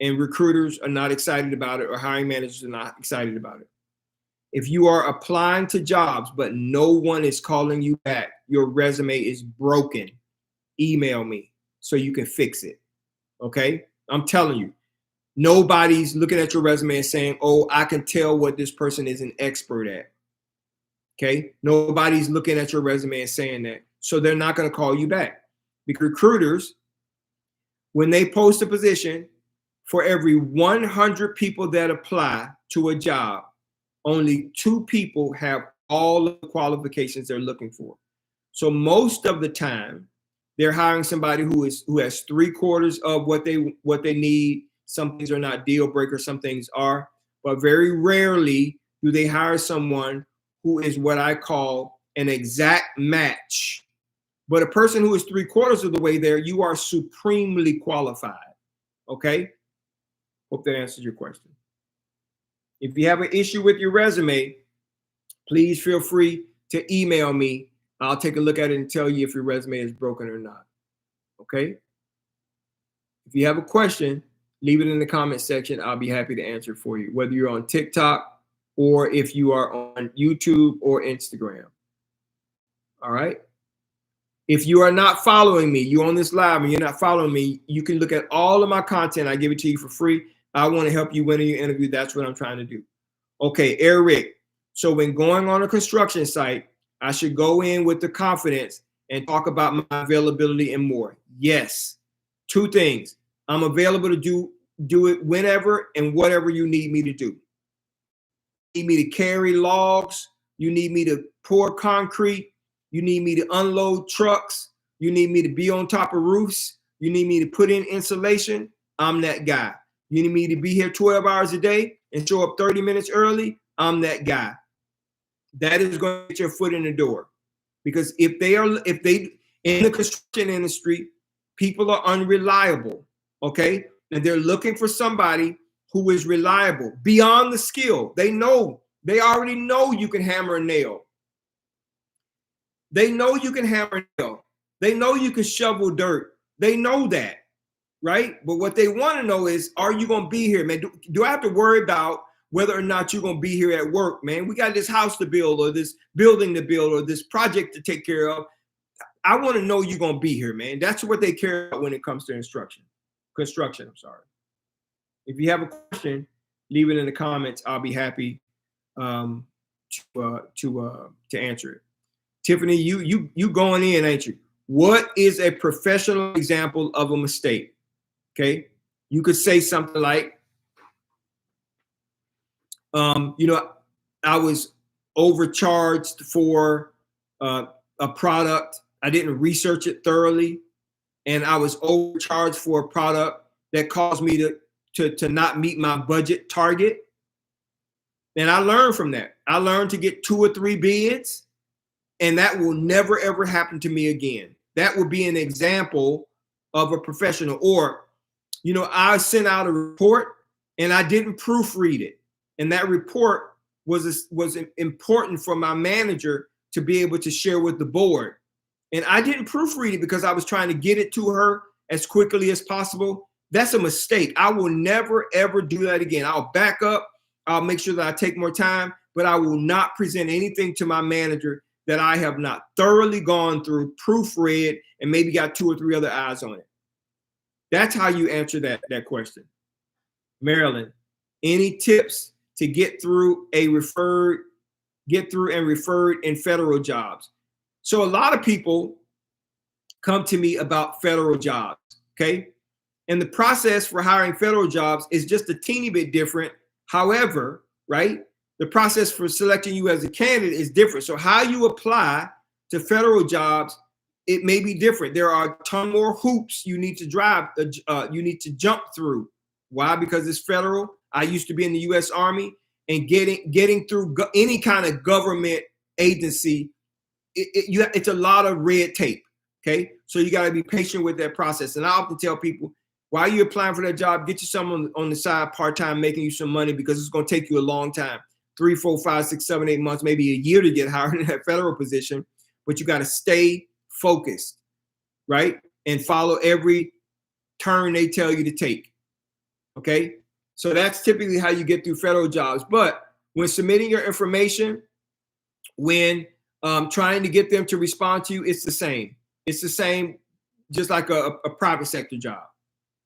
and recruiters are not excited about it or hiring managers are not excited about it? If you are applying to jobs, but no one is calling you back, your resume is broken. Email me so you can fix it. Okay? I'm telling you, nobody's looking at your resume and saying, oh, I can tell what this person is an expert at. Okay? Nobody's looking at your resume and saying that. So they're not going to call you back. Because recruiters, when they post a position, for every 100 people that apply to a job, only 2 people have all of the qualifications they're looking for. So most of the time, they're hiring somebody who has 3/4 of what they need. Some things are not deal breakers, some things are, but very rarely do they hire someone who is what I call an exact match. But a person who is 3/4 of the way there, you are supremely qualified. Okay? Hope that answers your question. If you have an issue with your resume, please feel free to email me. I'll take a look at it and tell you if your resume is broken or not. Okay? If you have a question, leave it in the comment section. I'll be happy to answer for you, whether you're on TikTok or if you are on YouTube or Instagram. All right? If you are not following me, you're on this live and you're not following me, you can look at all of my content. I give it to you for free. I want to help you win your interview. That's what I'm trying to do. Okay, Eric. So when going on a construction site, I should go in with the confidence and talk about my availability and more. Yes. 2 things. I'm available to do it whenever and whatever you need me to do. You need me to carry logs. You need me to pour concrete. You need me to unload trucks. You need me to be on top of roofs. You need me to put in insulation. I'm that guy. You need me to be here 12 hours a day and show up 30 minutes early. I'm that guy. That is going to get your foot in the door. Because if they in the construction industry, people are unreliable. Okay. And they're looking for somebody who is reliable beyond the skill. They already know you can hammer a nail. They know you can hammer a nail. They know you can shovel dirt. They know that. Right? But what they want to know is, are you going to be here, man? Do I have to worry about whether or not you're going to be here at work, man? We got this house to build or this building to build or this project to take care of. I want to know you're going to be here, man. That's what they care about when it comes to construction, I'm sorry. If you have a question, leave it in the comments. I'll be happy to answer it. Tiffany, you going in, ain't you? What is a professional example of a mistake? Okay, you could say something like, I was overcharged for a product. I didn't research it thoroughly, and I was overcharged for a product that caused me to not meet my budget target. And I learned from that. I learned to get 2 or 3 bids, and that will never, ever happen to me again. That would be an example of a professional. Or, you know, I sent out a report and I didn't proofread it. And that report was important for my manager to be able to share with the board. And I didn't proofread it because I was trying to get it to her as quickly as possible. That's a mistake. I will never, ever do that again. I'll back up. I'll make sure that I take more time, but I will not present anything to my manager that I have not thoroughly gone through, proofread, and maybe got 2 or 3 other eyes on it. That's how you answer that question. Marilyn, any tips to get through and referred in federal jobs? So a lot of people come to me about federal jobs, okay? And the process for hiring federal jobs is just a teeny bit different. However, right, the process for selecting you as a candidate is different. So how you apply to federal jobs, it may be different. There are a ton more hoops you need to jump through. Why? Because it's federal. I used to be in the U.S. Army, and getting through any kind of government agency, it's a lot of red tape. Okay, so you got to be patient with that process. And I often tell people, while you're applying for that job, get you someone on the side part-time making you some money, because it's going to take you a long time, 3, 4, 5, 6, 7, 8 months, maybe a year to get hired in that federal position. But you got to stay focused, right? And follow every turn they tell you to take. Okay, so that's typically how you get through federal jobs. But when submitting your information, when trying to get them to respond to you, it's the same. It's the same, just like a private sector job.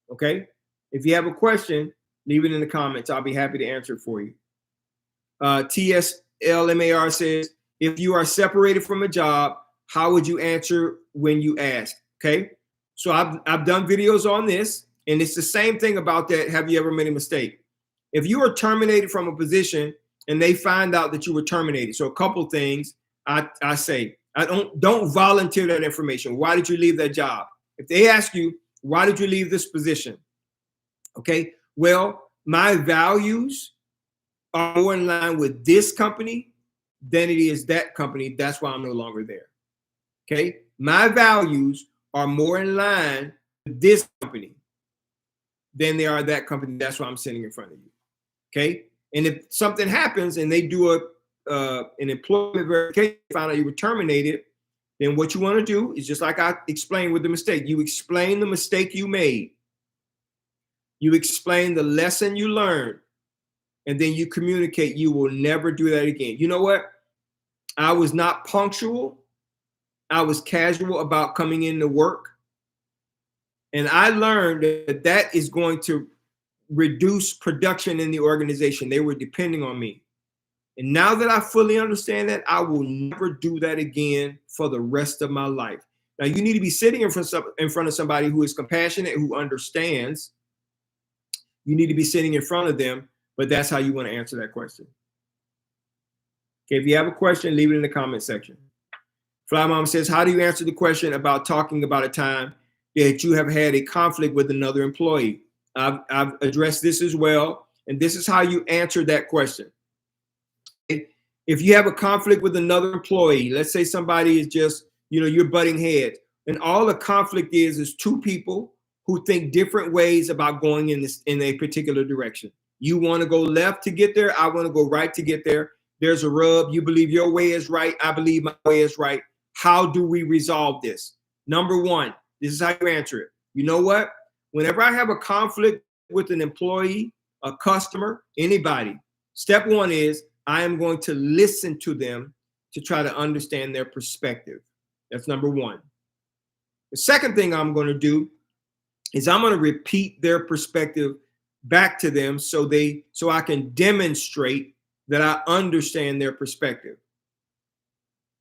Okay, if you have a question, leave it in the comments. I'll be happy to answer it for you. TSLMAR says, if you are separated from a job, how would you answer when you ask? Okay, so I've done videos on this, and it's the same thing about that. Have you ever made a mistake? If you are terminated from a position and they find out that you were terminated, so a couple things I say, don't volunteer that information. Why did you leave that job? If they ask you, why did you leave this position? Okay, well, my values are more in line with this company than it is that company. That's why I'm no longer there. Okay, my values are more in line with this company than they are that company. That's why I'm sitting in front of you. Okay, and if something happens and they do an employment verification, find out you were terminated, then what you want to do is just like I explained with the mistake. You explain the mistake you made. You explain the lesson you learned, and then you communicate you will never do that again. You know what? I was not punctual. I was casual about coming into work. And I learned that is going to reduce production in the organization. They were depending on me. And now that I fully understand that, I will never do that again for the rest of my life. Now, you need to be sitting in front of somebody who is compassionate, who understands. You need to be sitting in front of them, but that's how you want to answer that question. Okay, if you have a question, leave it in the comment section. Fly Mama says, how do you answer the question about talking about a time that you have had a conflict with another employee? I've addressed this as well, and this is how you answer that question. If you have a conflict with another employee, let's say somebody is just, you're butting heads, and all the conflict is 2 people who think different ways about going in a particular direction. You want to go left to get there. I want to go right to get there. There's a rub. You believe your way is right. I believe my way is right. How do we resolve this? Number 1, this is how you answer it. You know what? Whenever I have a conflict with an employee, a customer, anybody, step 1 is I am going to listen to them to try to understand their perspective. That's number 1. The second thing I'm going to do is I'm going to repeat their perspective back to them so I can demonstrate that I understand their perspective.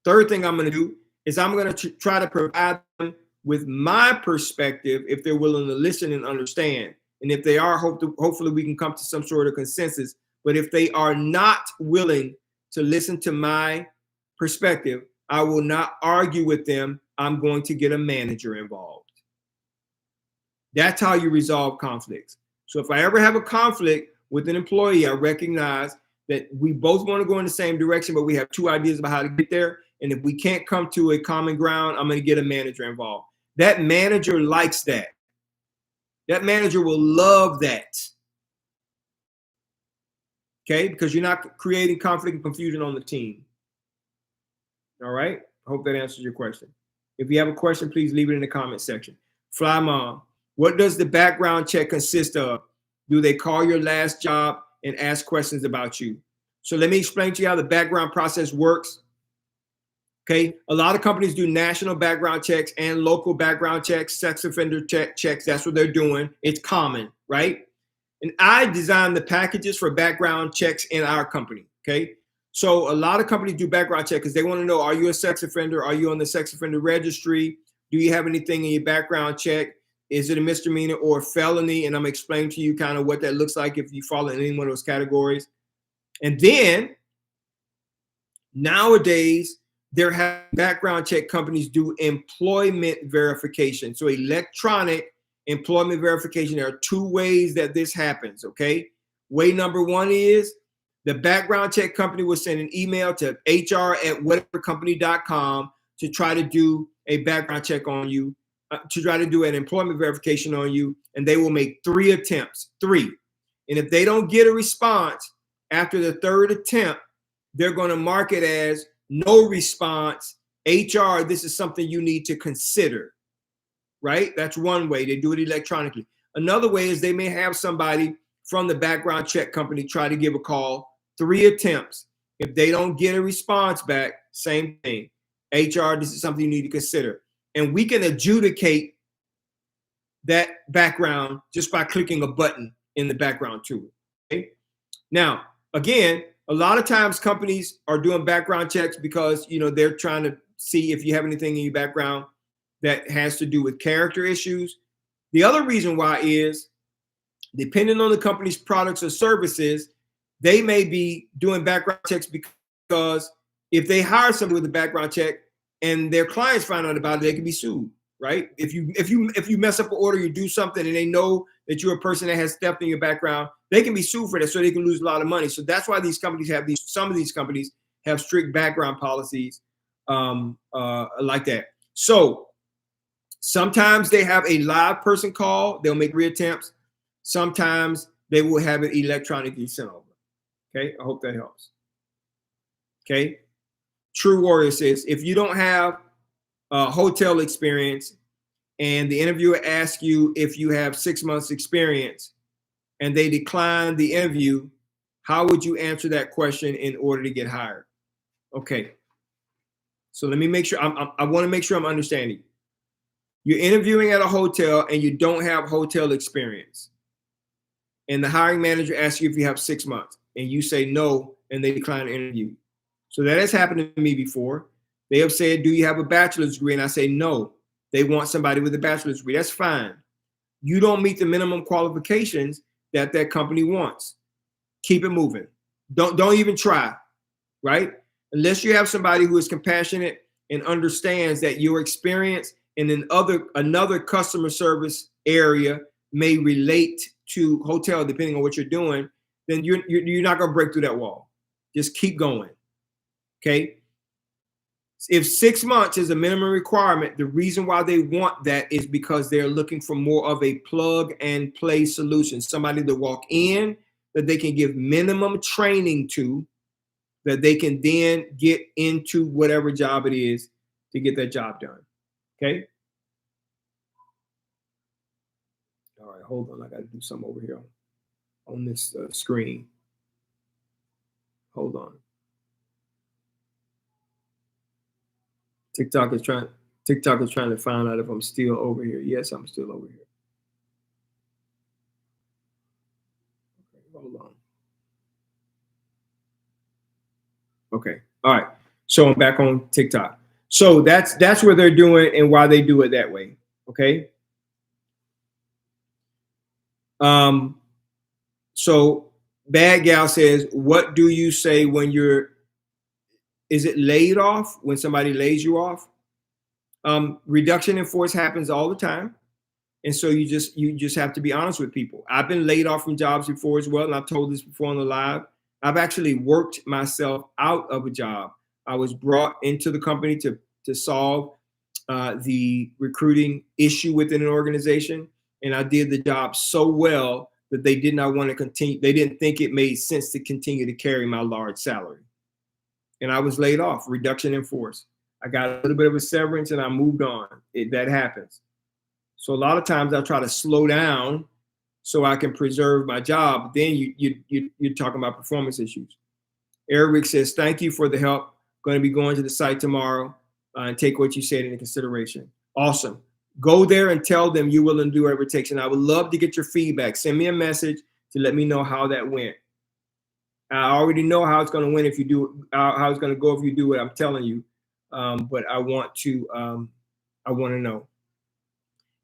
Third thing I'm going to do is I'm going to try to provide them with my perspective if they're willing to listen and understand. And if they are, hopefully we can come to some sort of consensus. But if they are not willing to listen to my perspective, I will not argue with them. I'm going to get a manager involved. That's how you resolve conflicts. So if I ever have a conflict with an employee, I recognize that we both want to go in the same direction, but we have two ideas about how to get there. And if we can't come to a common ground, I'm going to get a manager involved. That manager likes that. That manager will love that. Okay, because you're not creating conflict and confusion on the team. All right, I hope that answers your question. If you have a question, please leave it in the comment section. Fly Mom, what does the background check consist of? Do they call your last job and ask questions about you? So let me explain to you how the background process works. Okay, a lot of companies do national background checks and local background checks, sex offender checks. That's what they're doing. It's common, right? And I designed the packages for background checks in our company, okay? So a lot of companies do background check because they want to know, are you a sex offender? Are you on the sex offender registry? Do you have anything in your background check? Is it a misdemeanor or a felony? And I'm explaining to you kind of what that looks like if you fall in any one of those categories. And then nowadays, they're having background check companies do employment verification. So electronic employment verification. There are two ways that this happens, okay? Way number one is the background check company will send an email to hr@whatevercompany.com to try to do a background check on you, to try to do an employment verification on you, and they will make 3 attempts, 3. And if they don't get a response after the 3rd attempt, they're going to mark it as no response. HR, this is something you need to consider. Right? That's one way. They do it electronically. Another way is they may have somebody from the background check company try to give a call, 3 attempts. If they don't get a response back, same thing. HR, this is something you need to consider. And we can adjudicate that background just by clicking a button in the background tool. Okay? Now, again, a lot of times companies are doing background checks because, you know, they're trying to see if you have anything in your background that has to do with character issues. The other reason why is, depending on the company's products or services, they may be doing background checks because if they hire somebody with a background check and their clients find out about it, they can be sued, right? If you mess up an order, you do something and they know that you're a person that has theft in your background, they can be sued for that, so they can lose a lot of money. So that's why these companies have some of these companies have strict background policies like that. So sometimes they have a live person call. They'll make 3 attempts. Sometimes they will have it electronically sent over. Okay, I hope that helps. Okay, True Warrior says, if you don't have hotel experience and the interviewer asks you if you have 6 months experience and they decline the interview, how would you answer that question in order to get hired? Okay, so let me make sure, I want to make sure I'm understanding. You're interviewing at a hotel and you don't have hotel experience. And the hiring manager asks you if you have 6 months and you say no, and they decline the interview. So that has happened to me before. They have said, do you have a bachelor's degree? And I say no. They want somebody with a bachelor's degree. That's fine. You don't meet the minimum qualifications that that company wants. Keep it moving. Don't even try, right? Unless you have somebody who is compassionate and understands that your experience in another customer service area may relate to hotel, depending on what you're doing, then you're not going to break through that wall. Just keep going. Okay. If 6 months is a minimum requirement, the reason why they want that is because they're looking for more of a plug and play solution, somebody to walk in that they can give minimum training to, that they can then get into whatever job it is to get that job done. Okay. All right, hold on. I got to do something over here on this screen. Hold on. TikTok is trying to find out if I'm still over here. Yes, I'm still over here. Okay, hold on. Okay. All right. So I'm back on TikTok. So that's what they're doing and why they do it that way. Okay. So Bad Gal says, what do you say when is it laid off, when somebody lays you off? Reduction in force happens all the time. And so you just have to be honest with people. I've been laid off from jobs before as well. And I've told this before on the live. I've actually worked myself out of a job. I was brought into the company to solve the recruiting issue within an organization. And I did the job so well that they did not want to continue. They didn't think it made sense to continue to carry my large salary. And I was laid off, reduction in force. I got a little bit of a severance and I moved on. That happens. So a lot of times I try to slow down so I can preserve my job. Then you're talking about performance issues. Eric says, thank you for the help. Going to be going to the site tomorrow and take what you said into consideration. Awesome. Go there and tell them you're willing to do whatever it takes. And I would love to get your feedback. Send me a message to let me know how that went. I already know how it's going to win if you do, how it's going to go if you do what I'm telling you. But I want to know.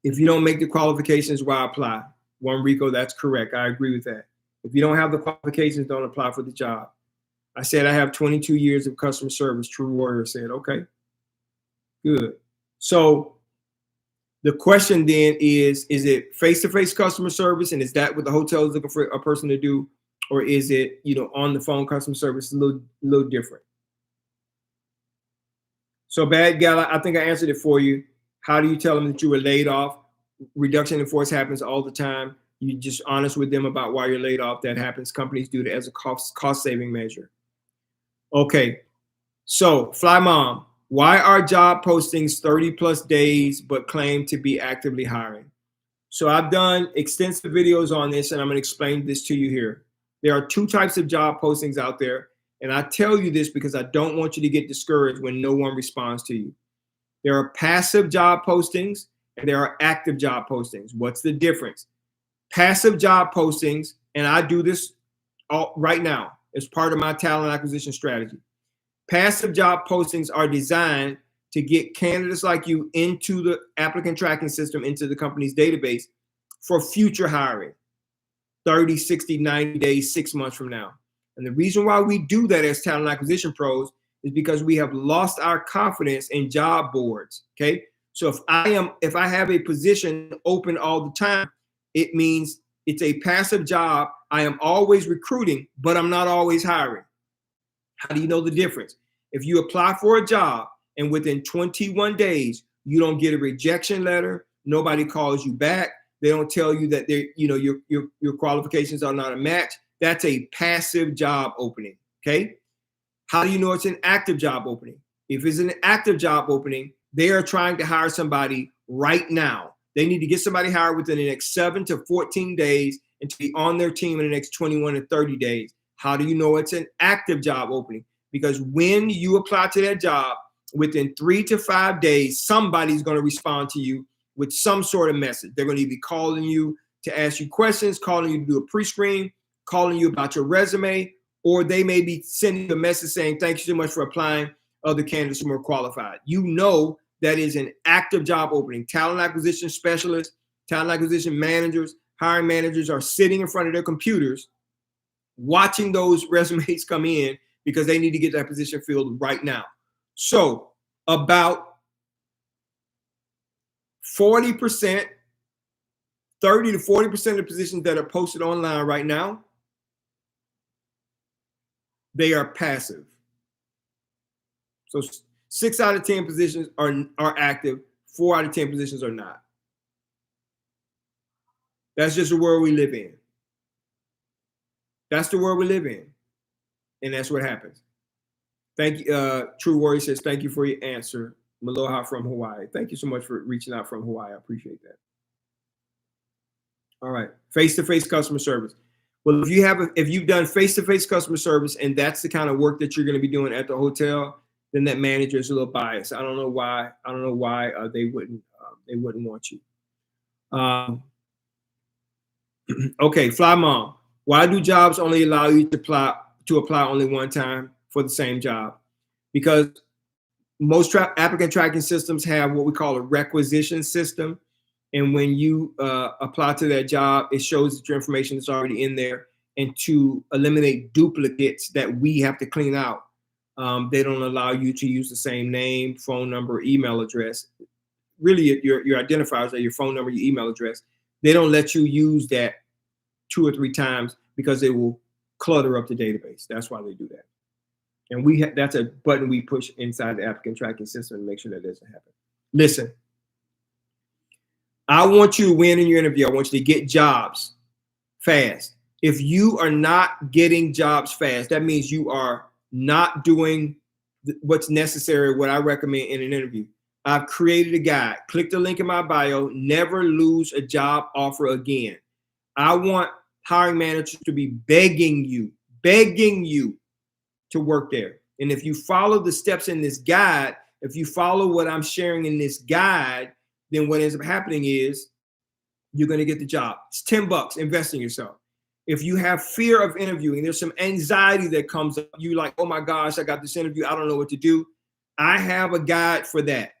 If you don't make the qualifications, why apply? Juan Rico, that's correct. I agree with that. If you don't have the qualifications, don't apply for the job. I said I have 22 years of customer service. True Warrior said, okay, good. So the question then is it face-to-face customer service? And is that what the hotel is looking for a person to do? Or is it, on the phone customer service, a little different? So Bad Gala, I think I answered it for you. How do you tell them that you were laid off? Reduction in force happens all the time. You're just honest with them about why you're laid off. That happens. Companies do that as a cost-saving measure. Okay, so Fly Mom, why are job postings 30+ days but claim to be actively hiring? So I've done extensive videos on this, and I'm going to explain this to you here. There are two types of job postings out there, and I tell you this because I don't want you to get discouraged when no one responds to you. There are passive job postings and there are active job postings. What's the difference? Passive job postings, and I do this right now as part of my talent acquisition strategy. Passive job postings are designed to get candidates like you into the applicant tracking system, into the company's database for future hiring, 30, 60, 90 days, 6 months from now. And the reason why we do that as talent acquisition pros is because we have lost our confidence in job boards. Okay. So if I have a position open all the time, it means it's a passive job. I am always recruiting, but I'm not always hiring. How do you know the difference? If you apply for a job and within 21 days, you don't get a rejection letter, nobody calls you back, they don't tell you that your qualifications are not a match, that's a passive job opening. Okay. How do you know it's an active job opening? If it's an active job opening, they are trying to hire somebody right now. They need to get somebody hired within the next 7 to 14 days and to be on their team in the next 21 to 30 days. How do you know it's an active job opening? Because when you apply to that job, within 3 to 5 days, somebody's going to respond to you with some sort of message. They're going to be calling you to ask you questions, calling you to do a pre-screen, calling you about your resume, or they may be sending a message saying, thank you so much for applying. Other candidates are more qualified. You know that is an active job opening. Talent acquisition specialists, talent acquisition managers, hiring managers are sitting in front of their computers watching those resumes come in because they need to get that position filled right now. So about 40%, 30 to 40% of the positions that are posted online right now, they are passive. So 6 out of 10 positions are active, 4 out of 10 positions are not. That's just the world we live in. That's the world we live in. And that's what happens. Thank you. True Warrior says, thank you for your answer. Maloha from Hawaii. Thank you so much for reaching out from Hawaii. I appreciate that. All right. Face-to-face customer service. Well, if you've done face-to-face customer service and that's the kind of work that you're going to be doing at the hotel, then that manager is a little biased. I don't know why they wouldn't want you. Okay, Fly Mom. Why do jobs only allow you to apply only one time for the same job? Because most applicant tracking systems have what we call a requisition system. And when you apply to that job, it shows that your information is already in there. And to eliminate duplicates that we have to clean out, they don't allow you to use the same name, phone number, email address. really your identifiers are your phone number, your email address. They don't let you use that 2 or 3 times because they will clutter up the database. That's why they do that. And that's a button we push inside the applicant tracking system to make sure that doesn't happen. Listen, I want you to win in your interview. I want you to get jobs fast. If you are not getting jobs fast, that means you are not doing what's necessary, what I recommend in an interview. I've created a guide. Click the link in my bio. Never lose a job offer again. I want hiring managers to be begging you to work there. And if you follow the steps in this guide, if you follow what I'm sharing in this guide, then what ends up happening is you're going to get the job. It's $10. Invest in yourself. If you have fear of interviewing, there's some anxiety that comes up. You like, oh my gosh, I got this interview. I don't know what to do. I have a guide for that.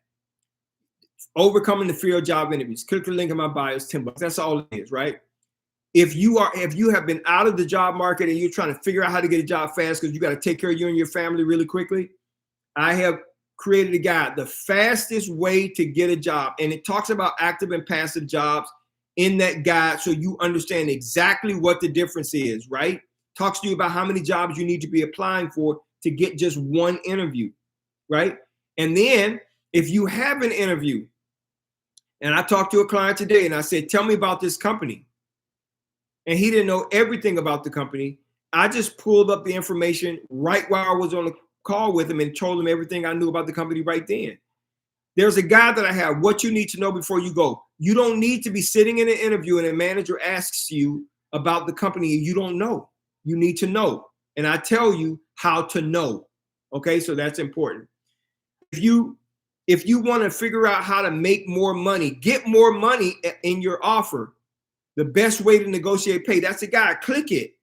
Overcoming the fear of job interviews. Click the link in my bio. It's $10. That's all it is, right? If you have been out of the job market and you're trying to figure out how to get a job fast because you got to take care of you and your family really quickly, I have created a guide, the fastest way to get a job. And it talks about active and passive jobs in that guide so you understand exactly what the difference is, right? Talks to you about how many jobs you need to be applying for to get just one interview, right? And then if you have an interview, and I talked to a client today and I said, tell me about this company. And he didn't know everything about the company. I just pulled up the information right while I was on the call with him and told him everything I knew about the company right then. There's a guide that I have, what you need to know before you go. You don't need to be sitting in an interview and a manager asks you about the company and you don't know. You need to know. And I tell you how to know. Okay, so that's important. If you want to figure out how to make more money, get more money in your offer, the best way to negotiate pay, that's the guide. Click it.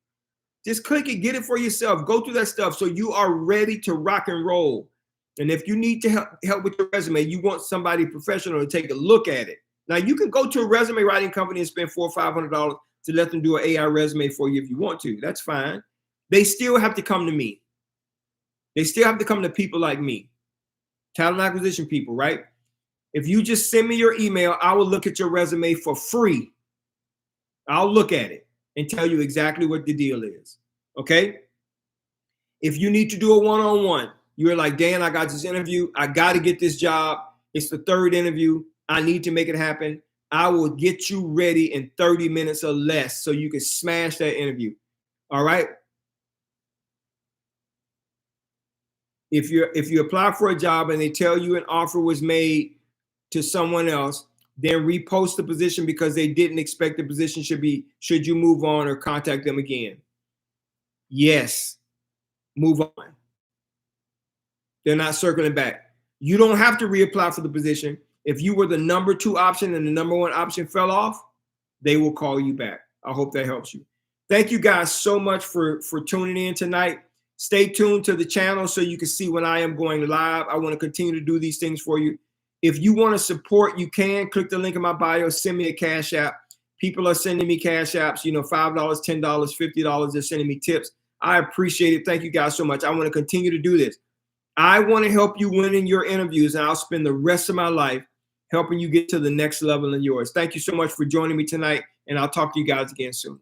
Just click it, get it for yourself. Go through that stuff so you are ready to rock and roll. And if you need to help with your resume, you want somebody professional to take a look at it. Now, you can go to a resume writing company and spend $400 or $500 to let them do an AI resume for you if you want to. That's fine. They still have to come to me. They still have to come to people like me, talent acquisition people, right? If you just send me your email, I will look at your resume for free. I'll look at it and tell you exactly what the deal is, okay? If you need to do a one-on-one, you're like, Dan, I got this interview. I got to get this job. It's the 3rd interview. I need to make it happen. I will get you ready in 30 minutes or less so you can smash that interview, all right? If you apply for a job and they tell you an offer was made to someone else, then repost the position because they didn't expect the position should you move on or contact them again? Yes, move on. They're not circling back. You don't have to reapply for the position. If you were the number 2 option and the number 1 option fell off, they will call you back. I hope that helps you. Thank you guys so much for tuning in tonight. Stay tuned to the channel so you can see when I am going live. I want to continue to do these things for you. If you want to support, you can click the link in my bio, send me a cash app. People are sending me cash apps, $5, $10, $50. They're sending me tips. I appreciate it. Thank you guys so much. I want to continue to do this. I want to help you win in your interviews, and I'll spend the rest of my life helping you get to the next level in yours. Thank you so much for joining me tonight, and I'll talk to you guys again soon.